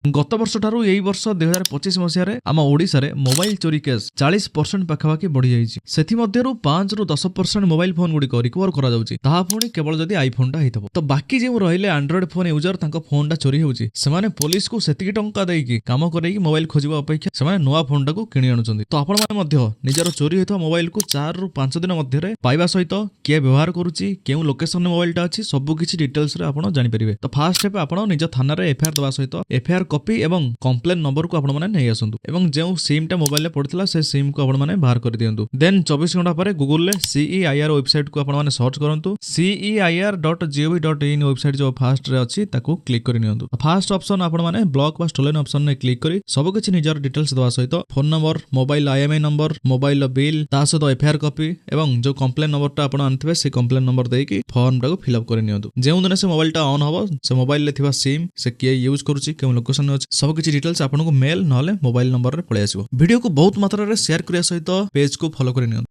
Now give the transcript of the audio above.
गत वर्ष ठारू एई वर्ष 2025 मसीह आम ओडिशा रे मोबाइल चोरी केस 40% पाखापाखि बढ़ी जाइछि। सेथि मध्यरु 5 रु 10% मोबाइल फोन गुडी रिकवर करा जाउछि, ताहा पुणी केवल जदि आईफोन टा हेतबो। तो बाकी जे रहिले एंड्रॉइड फोन यूजर तांको फोन टा चोरी होउछि, सेमाने पुलिस को सेतिकी टंका देइकी काम करैकी मोबाइल खोजिबा अपेक्षा सेमाने नुवा फोन टा को किनि आनुछन्ति। तो आपण माने मध्य निजर चोरी हेतबा मोबाइल को 4 रु 5 दिन मध्य रे पाइबा सहित के व्यवहार करूछि, केउ लोकेशन रे मोबाइल टा अछि, सब किछि डिटेल्स रे आपण जानि परिबे। तो फर्स्ट स्टेप आपण निज थाना रे एफआईआर दबा सहित एफआईआर कॉपी एवं कंप्लेन नंबर को आपण माने नै आसंतु एवं जेउ सिम टा मोबाइल रे पड़थिला से सिम को आपण माने बाहर कर दियंतु। देन 24 घंटा पर गूगल ले CEIR वेबसाइट को आपण माने सर्च करंतु। ceir.gov.in वेबसाइट जो फर्स्ट रे अछि ताको क्लिक करि नियंतु। फर्स्ट ऑप्शन आपण माने ब्लॉक बा स्टोलन ऑप्शन ने क्लिक करी सब किछि निजर डिटेल्स दवा सहित phone number, mobile IMEI number, mobile bill ता सहित एफआईआर कॉपी एवं जो कंप्लेन नंबर टा आपण आनथिबे से कंप्लेन नंबर देकी फॉर्म टा को फिल अप करि नियंतु। जेउ दिन से मोबाइल टा ऑन हबो से मोबाइल ले थिबा सिम से के यूज करूछि, केउ लोकेशन अछि, सब किछि डिटेल्स आपन को मेल नले मोबाइल नंबर रे पळे आसीबो। वीडियो को बहुत मात्रा रे शेयर करिया सहित पेज को फॉलो करि नियंतु।